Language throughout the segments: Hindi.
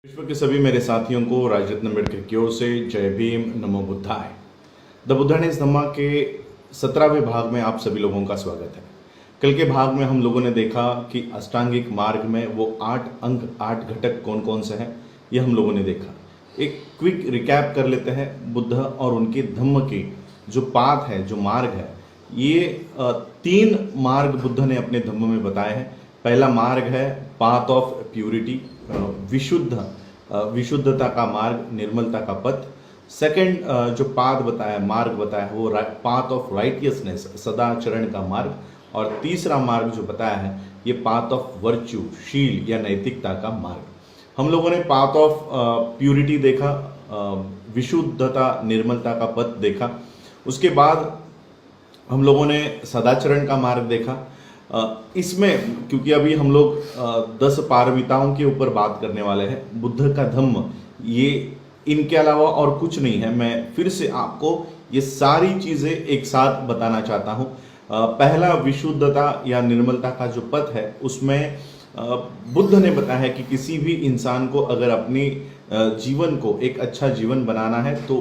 विश्व के सभी मेरे साथियों को राजरत्न अम्बेडकर की ओर से जय भीम, नमो बुद्धाय। द बुद्धानिस धम्मा के 17वें भाग में आप सभी लोगों का स्वागत है। कल के भाग में हम लोगों ने देखा कि अष्टांगिक मार्ग में वो 8 अंग 8 घटक कौन कौन से हैं, ये हम लोगों ने देखा। एक क्विक रिकैप कर लेते हैं। बुद्ध और उनके धम्म की जो पाथ है, जो मार्ग है, ये 3 मार्ग बुद्ध ने अपने धम्म में बताए हैं। पहला मार्ग है पाथ ऑफ प्यूरिटी, विशुद्धता का मार्ग, निर्मलता का पथ। सेकंड जो पाथ बताया, मार्ग बताया, वो पाथ ऑफ राइटियसनेस, सदाचरण का मार्ग। और तीसरा मार्ग जो बताया है, ये पाथ ऑफ वर्च्यू, शील या नैतिकता का मार्ग। हम लोगों ने पाथ ऑफ प्यूरिटी देखा, विशुद्धता निर्मलता का पथ देखा। उसके बाद हम लोगों ने सदाचरण का मार्ग देखा। इसमें क्योंकि अभी हम लोग 10 पारमिताओं के ऊपर बात करने वाले हैं, बुद्ध का धम्म ये इनके अलावा और कुछ नहीं है। मैं फिर से आपको ये सारी चीजें एक साथ बताना चाहता हूँ। पहला विशुद्धता या निर्मलता का जो पथ है, उसमें बुद्ध ने बताया है कि किसी भी इंसान को अगर अपनी जीवन को एक अच्छा जीवन बनाना है तो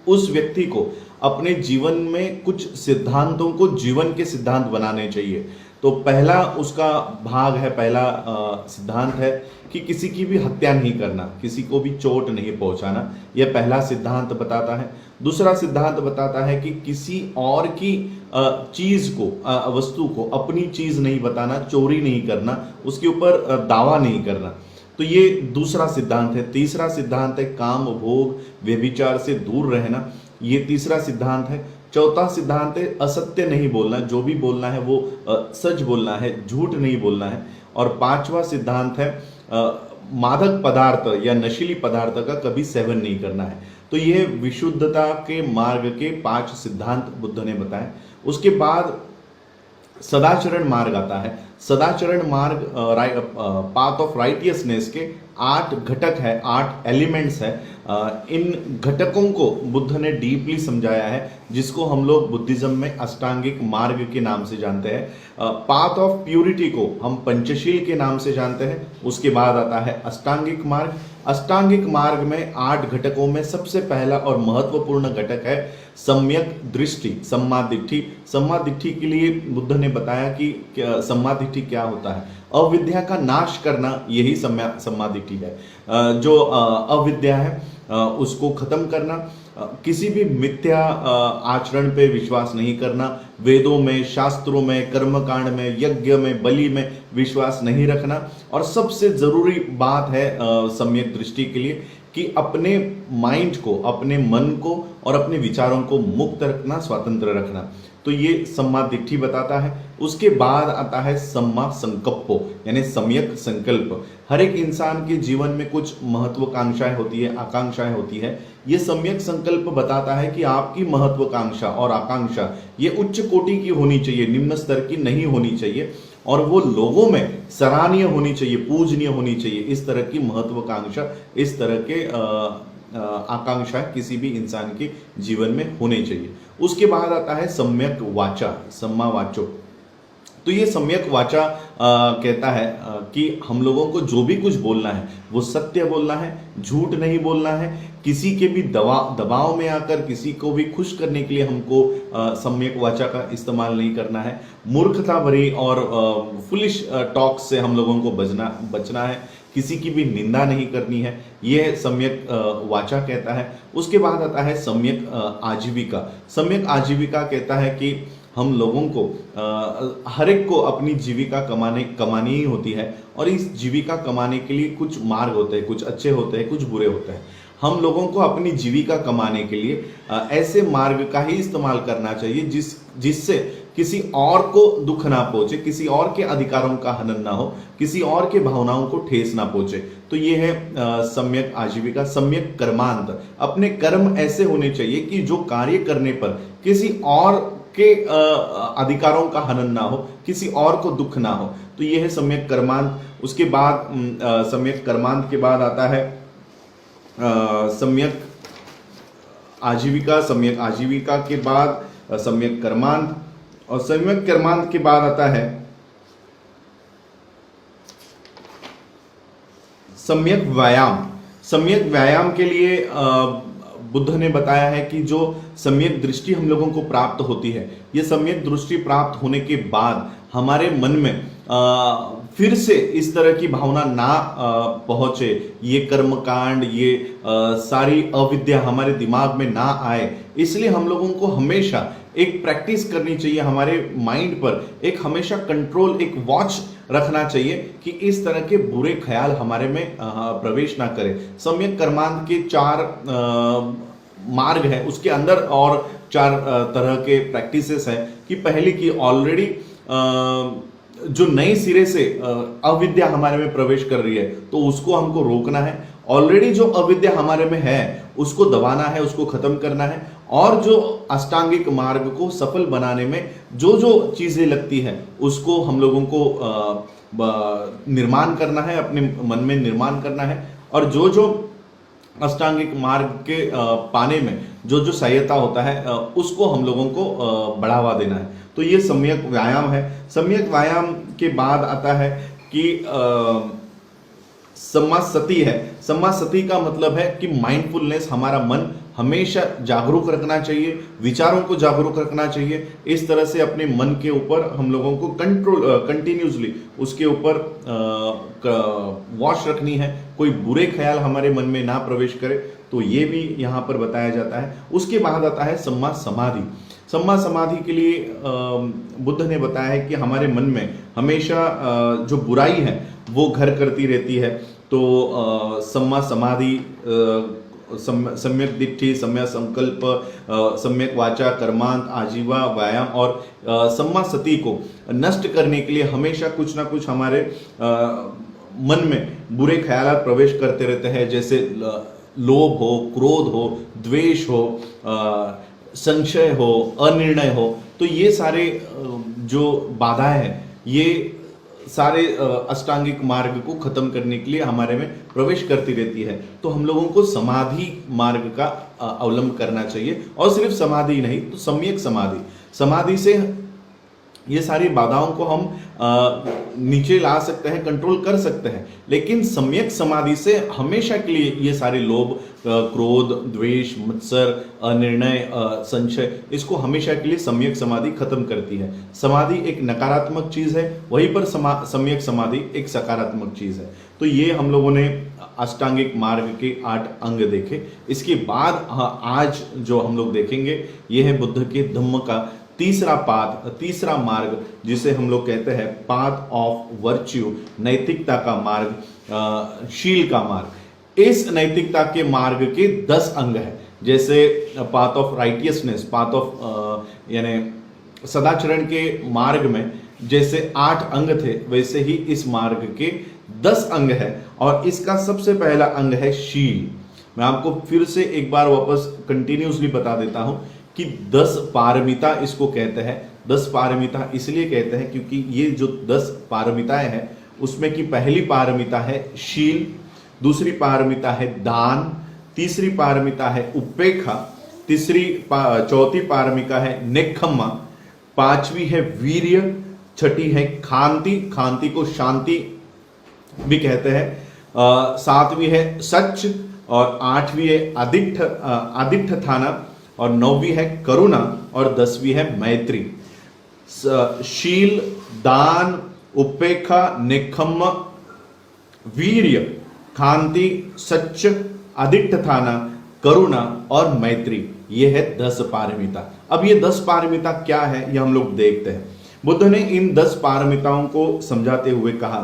उस व्यक्ति को अपने जीवन में कुछ सिद्धांतों को जीवन के सिद्धांत बनाने चाहिए। तो पहला उसका भाग है, पहला सिद्धांत है कि किसी की भी हत्या नहीं करना, किसी को भी चोट नहीं पहुंचाना। यह पहला सिद्धांत बताता है। दूसरा सिद्धांत बताता है कि किसी और की चीज को, वस्तु को अपनी चीज नहीं बताना, चोरी नहीं करना, उसके ऊपर दावा नहीं करना। तो ये दूसरा सिद्धांत है। तीसरा सिद्धांत है काम भोग व्यभिचार से दूर रहना, ये तीसरा सिद्धांत है। चौथा सिद्धांत है असत्य नहीं बोलना, जो भी बोलना है वो सच बोलना है, झूठ नहीं बोलना है। और पांचवा सिद्धांत है मादक पदार्थ या नशीली पदार्थ का कभी सेवन नहीं करना है। तो ये विशुद्धता के मार्ग के 5 सिद्धांत बुद्ध ने बताए। उसके बाद सदाचरण मार्ग आता है। सदाचरण मार्ग पाथ ऑफ राइटियसनेस के 8 घटक है, 8 एलिमेंट्स है। इन घटकों को बुद्ध ने डीपली समझाया है, जिसको हम लोग बुद्धिज्म में अष्टांगिक मार्ग के नाम से जानते हैं। पाथ ऑफ प्यूरिटी को हम पंचशील के नाम से जानते हैं। उसके बाद आता है अष्टांगिक मार्ग। अष्टांगिक मार्ग में 8 घटकों में सबसे पहला और महत्वपूर्ण घटक है सम्यक दृष्टि, सम्मा दिट्ठी। सम्मा दिट्ठी के लिए बुद्ध ने बताया कि सम्मा दिट्ठी क्या होता है। अविद्या का नाश करना, यही सम्मा दिट्ठी है। जो अविद्या है उसको खत्म करना, किसी भी मिथ्या आचरण पे विश्वास नहीं करना, वेदों में, शास्त्रों में, कर्मकांड में, यज्ञ में, बलि में विश्वास नहीं रखना। और सबसे जरूरी बात है सम्यक दृष्टि के लिए कि अपने माइंड को, अपने मन को और अपने विचारों को मुक्त रखना, स्वतंत्र रखना। तो ये सम्मा दिट्ठी बताता है। उसके बाद आता है सम्मा संकल्पो, यानी सम्यक संकल्प। हर एक इंसान के जीवन में कुछ महत्वाकांक्षाएं होती है, आकांक्षाएं होती है। ये सम्यक संकल्प बताता है कि आपकी महत्वाकांक्षा और आकांक्षा ये उच्च कोटि की होनी चाहिए, निम्न स्तर की नहीं होनी चाहिए। और वो लोगों में सराहनीय होनी चाहिए, पूजनीय होनी चाहिए। इस तरह की महत्वाकांक्षा, इस तरह के आकांक्षा किसी भी इंसान के जीवन में होने चाहिए। उसके बाद आता है सम्यक वाचा, सम्मा वाचो। तो ये सम्यक वाचा कहता है कि हम लोगों को जो भी कुछ बोलना है वो सत्य बोलना है, झूठ नहीं बोलना है। किसी के भी दबाव में आकर किसी को भी खुश करने के लिए हमको सम्यक वाचा का इस्तेमाल नहीं करना है। मूर्खता भरी और फुलिश टॉक से हम लोगों को बचना है। किसी की भी निंदा नहीं करनी है, यह सम्यक वाचा कहता है। उसके बाद आता है सम्यक आजीविका। सम्यक आजीविका कहता है कि हम लोगों को हर एक को अपनी जीविका कमानी ही होती है। और इस जीविका कमाने के लिए कुछ मार्ग होते हैं, कुछ अच्छे होते हैं, कुछ बुरे होते हैं। हम लोगों को अपनी जीविका कमाने के लिए ऐसे मार्ग का ही इस्तेमाल करना चाहिए जिससे किसी और को दुख ना पहुंचे, किसी और के अधिकारों का हनन ना हो, किसी और के भावनाओं को ठेस ना पहुंचे। तो ये है सम्यक आजीविका। सम्यक कर्मांत, अपने कर्म ऐसे होने चाहिए कि जो कार्य करने पर किसी और के अधिकारों का हनन ना हो, किसी और को दुख ना हो। तो ये है सम्यक कर्मांत। उसके बाद सम्यक कर्मांत के बाद आता है सम्यक आजीविका। सम्यक आजीविका के बाद सम्यक कर्मांत, और सम्यक कर्मांत के बाद आता है सम्यक व्यायाम। सम्यक व्यायाम के लिए बुद्ध ने बताया है कि जो सम्यक दृष्टि हम लोगों को प्राप्त होती है, ये सम्यक दृष्टि प्राप्त होने के बाद हमारे मन में फिर से इस तरह की भावना ना पहुंचे, ये कर्मकांड, ये सारी अविद्या हमारे दिमाग में ना आए, इसलिए हम लोगों को हमेशा एक प्रैक्टिस करनी चाहिए। हमारे माइंड पर एक हमेशा कंट्रोल, एक वॉच रखना चाहिए कि इस तरह के बुरे ख्याल हमारे में प्रवेश ना करें। सम्यक कर्मांत के 4 मार्ग है, उसके अंदर और 4 तरह के प्रैक्टिसेस हैं कि पहली की ऑलरेडी जो नए सिरे से अविद्या हमारे में प्रवेश कर रही है तो उसको हमको रोकना है। ऑलरेडी जो अविद्या हमारे में है उसको दबाना है, उसको खत्म करना है। और जो अष्टांगिक मार्ग को सफल बनाने में जो जो चीजें लगती है उसको हम लोगों को निर्माण करना है, अपने मन में निर्माण करना है। और जो जो अष्टांगिक मार्ग के पाने में जो जो सहायता होता है उसको हम लोगों को बढ़ावा देना है। तो ये सम्यक व्यायाम है। सम्यक व्यायाम के बाद आता है कि सम्मासति है। सम्मासति का मतलब है कि माइंडफुलनेस, हमारा मन हमेशा जागरूक रखना चाहिए, विचारों को जागरूक रखना चाहिए। इस तरह से अपने मन के ऊपर हम लोगों को कंटिन्यूसली उसके ऊपर वॉच रखनी है, कोई बुरे ख्याल हमारे मन में ना प्रवेश करे, तो ये भी यहाँ पर बताया जाता है। उसके बाद आता है सम्मा समाधि। सम्मा समाधि के लिए बुद्ध ने बताया है कि हमारे मन में हमेशा जो बुराई है वो घर करती रहती है, तो सम्मा समाधि, सम्यक दिट्ठि, सम्यक संकल्प, सम्यक वाचा, कर्मांत, आजीवा, व्यायाम और सम्मा सति को नष्ट करने के लिए हमेशा कुछ ना कुछ हमारे मन में बुरे ख्याल प्रवेश करते रहते हैं। जैसे लोभ हो, क्रोध हो, द्वेष हो, संशय हो, अनिर्णय हो। तो ये सारे जो बाधाएं हैं, ये सारे अष्टांगिक मार्ग को खत्म करने के लिए हमारे में प्रवेश करती रहती है। तो हम लोगों को समाधि मार्ग का अवलंब करना चाहिए। और सिर्फ समाधि नहीं तो सम्यक समाधि, समाधि से ये सारी बाधाओं को हम नीचे ला सकते हैं, कंट्रोल कर सकते हैं। लेकिन सम्यक समाधि से हमेशा के लिए ये सारे लोभ, क्रोध, द्वेष, मत्सर, अनिर्णय, संशय, इसको हमेशा के लिए सम्यक समाधि खत्म करती है। समाधि एक नकारात्मक चीज है, वहीं पर सम्यक समाधि एक सकारात्मक चीज है। तो ये हम लोगों ने अष्टांगिक मार्ग के 8 अंग देखे। इसके बाद आज जो हम लोग देखेंगे ये है बुद्ध के धम्म का तीसरा पाथ, तीसरा मार्ग, जिसे हम लोग कहते हैं पाथ ऑफ वर्च्यू, नैतिकता का मार्ग, शील का मार्ग। इस नैतिकता के मार्ग के 10 अंग हैं। जैसे path of righteousness, path of यानी सदाचरण के मार्ग में जैसे 8 अंग थे, वैसे ही इस मार्ग के 10 अंग है। और इसका सबसे पहला अंग है शील। मैं आपको फिर से एक बार वापस कंटिन्यूसली बता देता हूं कि 10 पारमिता इसको कहते हैं। 10 पारमिता इसलिए कहते हैं क्योंकि ये जो 10 पारमिताएं हैं उसमें की पहली पारमिता है शील, दूसरी पारमिता है दान, तीसरी पारमिता है उपेक्षा, चौथी पारमिता है नेक्खम्मा, 5वीं है वीर्य, 6ठी है खांति, खांति को शांति भी कहते हैं, 7वीं है सच, और 8वीं है आदिठ्ठ थाना, और 9वीं है करुणा, और 10वीं है मैत्री। शील, दान, उपेक्षा, नेक्खम्म, वीर्य, खांति, सच, आदिठ्ठ थाना, करुणा और मैत्री, ये है 10 पारमिता। अब ये 10 पारमिता क्या है ये हम लोग देखते हैं। बुद्ध ने इन 10 पारमिताओं को समझाते हुए कहा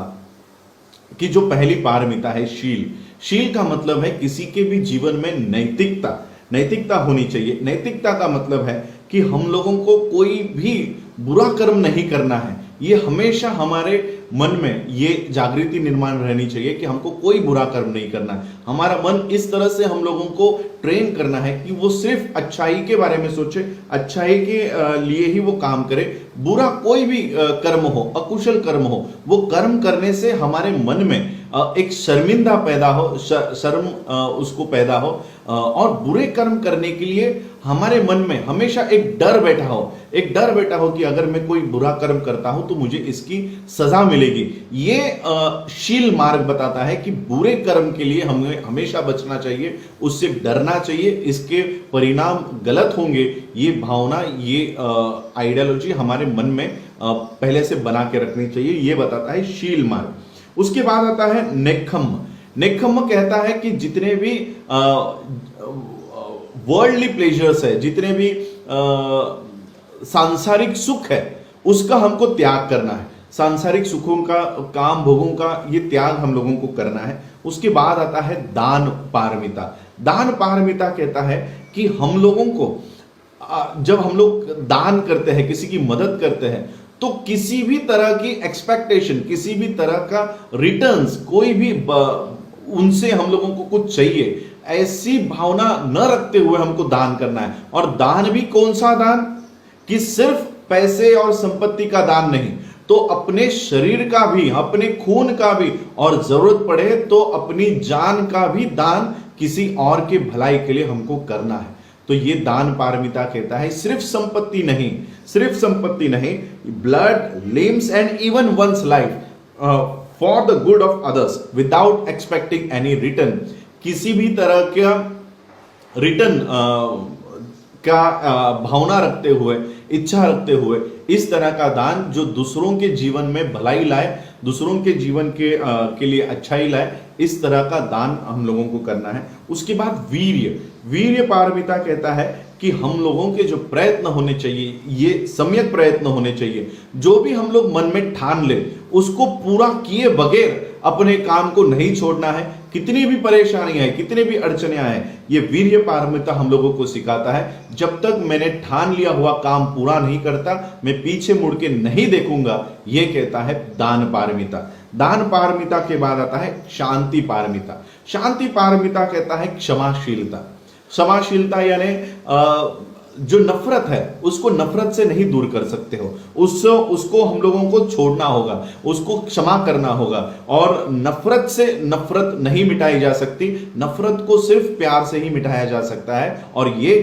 कि जो पहली पारमिता है शील, शील का मतलब है किसी के भी जीवन में नैतिकता होनी चाहिए। नैतिकता का मतलब है कि हम लोगों को कोई भी बुरा कर्म नहीं करना है। ये हमेशा हमारे मन में ये जागृति निर्माण रहनी चाहिए कि हमको कोई बुरा कर्म नहीं करना है। हमारा मन इस तरह से हम लोगों को ट्रेन करना है कि वो सिर्फ अच्छाई के बारे में सोचे, अच्छाई के लिए ही वो काम करे। बुरा कोई भी कर्म हो, अकुशल कर्म हो, वो कर्म करने से हमारे मन में एक शर्मिंदा पैदा हो, शर्म उसको पैदा हो, और बुरे कर्म करने के लिए हमारे मन में हमेशा एक डर बैठा हो कि अगर मैं कोई बुरा कर्म करता हूं तो मुझे इसकी सजा मिलेगी। ये शील मार्ग बताता है कि बुरे कर्म के लिए हमें हमेशा बचना चाहिए, उससे डरना चाहिए, इसके परिणाम गलत होंगे, ये भावना, ये आइडियोलॉजी हमारे मन में पहले से बना के रखनी चाहिए। ये बताता है शील मार्ग। उसके बाद आता है नेक्खम्म। नेक्खम्म कहता है कि जितने भी वर्ल्डली प्लेजर्स है, जितने भी सांसारिक सुख है, उसका हमको त्याग करना है। सांसारिक सुखों का, काम भोगों का ये त्याग हम लोगों को करना है। उसके बाद आता है दान पारमिता। दान पारमिता कहता है कि हम लोगों को जब हम लोग दान करते हैं, किसी की मदद करते हैं, तो किसी भी तरह की एक्सपेक्टेशन, किसी भी तरह का रिटर्न्स, कोई भी उनसे हम लोगों को कुछ चाहिए, ऐसी भावना न रखते हुए हमको दान करना है। और दान भी कौन सा दान, कि सिर्फ पैसे और संपत्ति का दान नहीं, तो अपने शरीर का भी, अपने खून का भी, और जरूरत पड़े तो अपनी जान का भी दान किसी और के भलाई के लिए हमको करना है। तो ये दान पारमिता कहता है सिर्फ संपत्ति नहीं, सिर्फ संपत्ति नहीं, blood, limbs and even one's life for the good of others without expecting any return. किसी भी तरह का रिटर्न का भावना रखते हुए, इच्छा रखते हुए, इस तरह का दान जो दूसरों के जीवन में भलाई लाए, दूसरों के जीवन के लिए अच्छाई लाए, इस तरह का दान हम लोगों को करना है। उसके बाद वीर्य। वीर्य पारमिता कहता है कि हम लोगों के जो प्रयत्न होने चाहिए, ये सम्यक प्रयत्न होने चाहिए। जो भी हम लोग मन में ठान ले, उसको पूरा किए बगैर अपने काम को नहीं छोड़ना है। कितनी भी परेशानियां हैं, कितने भी अड़चनें आए, ये वीर्य पारमिता हम लोगों को सिखाता है, जब तक मैंने ठान लिया हुआ काम पूरा नहीं करता, मैं पीछे मुड़ के नहीं देखूंगा। ये कहता है दान पारमिता। दान पारमिता के बाद आता है शांति पारमिता। शांति पारमिता कहता है क्षमाशीलता। क्षमाशीलता यानी जो नफरत है, उसको नफरत से नहीं दूर कर सकते हो, उसको हम लोगों को छोड़ना होगा, उसको क्षमा करना होगा। और नफरत से नफरत नहीं मिटाई जा सकती, नफरत को सिर्फ प्यार से ही मिटाया जा सकता है। और ये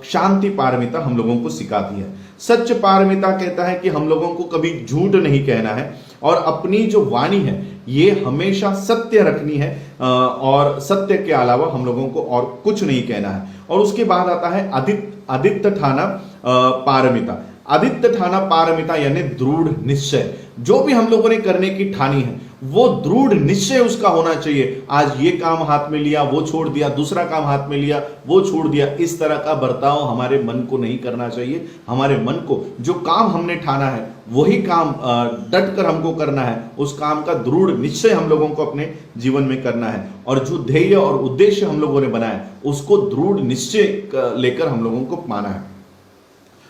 शांति पारमिता हम लोगों को सिखाती है। सच्च पारमिता कहता है कि हम लोगों को कभी झूठ नहीं कहना है, और अपनी जो वाणी है ये हमेशा सत्य रखनी है, और सत्य के अलावा हम लोगों को और कुछ नहीं कहना है। और उसके बाद आता है आदित्य ठाना पारमिता। आदित्य ठाना पारमिता यानी दृढ़ निश्चय। जो भी हम लोगों ने करने की ठानी है, वो दृढ़ निश्चय उसका होना चाहिए। आज ये काम हाथ में लिया, वो छोड़ दिया, दूसरा काम हाथ में लिया, वो छोड़ दिया, इस तरह का बर्ताव हमारे मन को नहीं करना चाहिए। हमारे मन को जो काम हमने ठाना है, वही काम डट कर हमको करना है। उस काम का दृढ़ निश्चय हम लोगों को अपने जीवन में करना है। और जो ध्येय और उद्देश्य हम लोगों ने बनाया, उसको दृढ़ निश्चय लेकर हम लोगों को पाना है।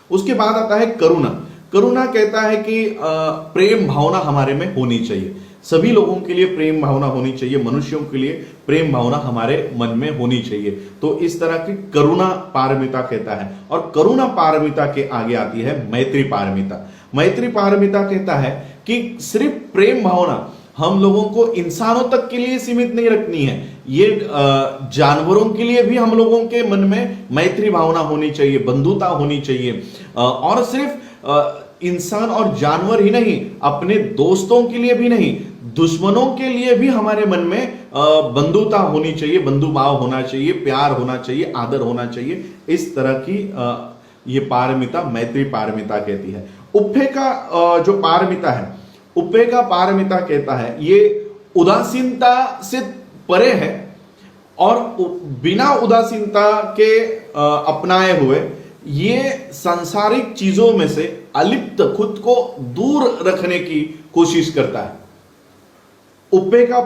उसके बाद आता है करुणा। करुणा कहता है कि प्रेम भावना हमारे में होनी चाहिए। सभी लोगों के लिए प्रेम भावना होनी चाहिए, मनुष्यों के लिए प्रेम भावना हमारे मन में होनी चाहिए। तो इस तरह की करुणा पारमिता कहता है। और करुणा पारमिता के आगे आती है मैत्री पारमिता। मैत्री पारमिता कहता है कि सिर्फ प्रेम भावना हम लोगों को इंसानों तक के लिए सीमित नहीं रखनी है, ये जानवरों के लिए भी हम लोगों के मन में मैत्री भावना होनी चाहिए, बंधुता होनी चाहिए। और सिर्फ इंसान और जानवर ही नहीं, अपने दोस्तों के लिए भी नहीं, दुश्मनों के लिए भी हमारे मन में बंधुता होनी चाहिए, बंधु भाव होना चाहिए, प्यार होना चाहिए, आदर होना चाहिए। इस तरह की ये पारमिता मैत्री पारमिता कहती है। उपेक्षा जो पारमिता है, उपेक्षा पारमिता कहता है ये उदासीनता से परे है, और बिना उदासीनता के अपनाए हुए ये सांसारिक चीजों में से अलिप्त, खुद को दूर रखने की कोशिश करता है। उपेक्षा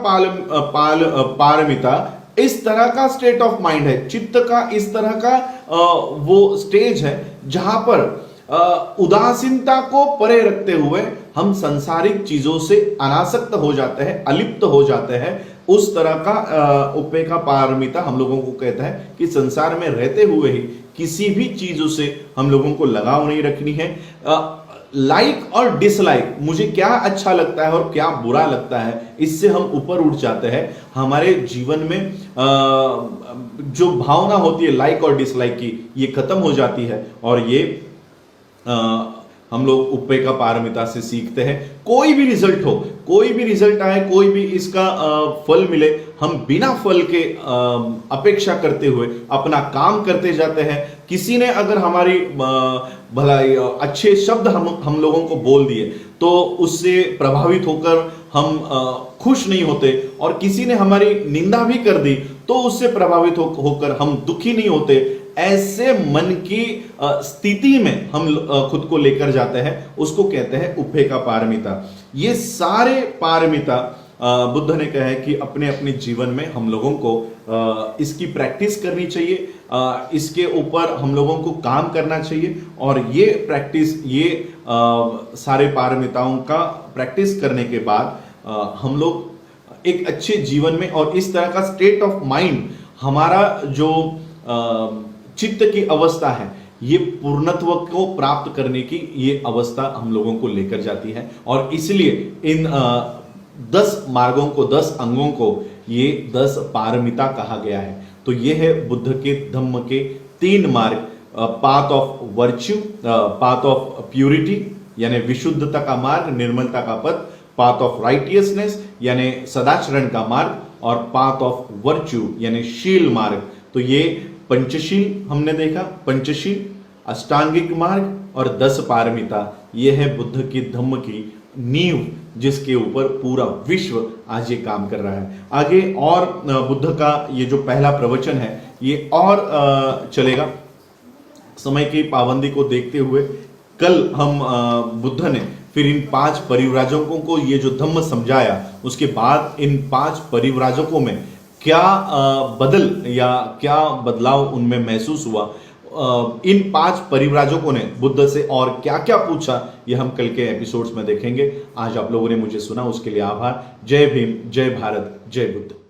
पारमिता इस तरह का स्टेट ऑफ माइंड है, चित्त का इस तरह का वो स्टेज है जहां पर उदासीनता को परे रखते हुए हम सांसारिक चीजों से अनासक्त हो जाते हैं, अलिप्त हो जाते हैं। उस तरह का उपेक्षा पारमिता हम लोगों को कहता है कि संसार में रहते हुए ही किसी भी चीजों से हम लोगों को लगाव नहीं रखनी है। लाइक और डिसलाइक, मुझे क्या अच्छा लगता है और क्या बुरा लगता है, इससे हम ऊपर उठ जाते हैं। हमारे जीवन में जो भावना होती है लाइक और डिसलाइक की, ये खत्म हो जाती है, और ये हम लोग उपेक्षा पारमिता से सीखते हैं। कोई भी रिजल्ट हो, कोई भी रिजल्ट आए, कोई भी इसका फल मिले, हम बिना फल के अपेक्षा करते हुए अपना काम करते जाते हैं। किसी ने अगर हमारी भलाई अच्छे शब्द हम लोगों को बोल दिए तो उससे प्रभावित होकर हम खुश नहीं होते, और किसी ने हमारी निंदा भी कर दी तो उससे प्रभावित होकर हम दुखी नहीं होते। ऐसे मन की स्थिति में हम खुद को लेकर जाते हैं, उसको कहते हैं उपेक्षा पारमिता। ये सारे पारमिता बुद्ध ने कहा है कि अपने अपने जीवन में हम लोगों को इसकी प्रैक्टिस करनी चाहिए, इसके ऊपर हम लोगों को काम करना चाहिए। और ये प्रैक्टिस, ये सारे पारमिताओं का प्रैक्टिस करने के बाद हम लोग एक अच्छे जीवन में, और इस तरह का स्टेट ऑफ माइंड, हमारा जो चित्त की अवस्था है, ये पूर्णत्व को प्राप्त करने की ये अवस्था हम लोगों को लेकर जाती है। और इसलिए इन 10 मार्गों को, 10 अंगों को ये 10 पारमिता कहा गया है। तो ये है बुद्ध के धम्म के 3 मार्ग, path of virtue, path of purity यानी विशुद्धता का मार्ग, निर्मलता का पथ, पाथ ऑफ राइटियसनेस यानी सदाचरण का मार्ग, और पाथ ऑफ वर्च्यू यानी शील मार्ग। तो ये पंचशील हमने देखा, पंचशील, अष्टांगिक मार्ग और 10 पारमिता, ये है बुद्ध की धम्म की नींव, जिसके ऊपर पूरा विश्व आज ये काम कर रहा है। आगे और बुद्ध का ये जो पहला प्रवचन है ये और चलेगा। समय की पाबंदी को देखते हुए कल हम बुद्ध ने फिर इन 5 परिव्राजकों को ये जो धम्म समझाया, उसके बाद इन 5 परिव्राजकों में क्या बदल या क्या बदलाव उनमें महसूस हुआ, इन 5 परिव्राजकों ने बुद्ध से और क्या क्या पूछा, ये हम कल के एपिसोड्स में देखेंगे। आज आप लोगों ने मुझे सुना, उसके लिए आभार। जय भीम, जय भारत, जय बुद्ध।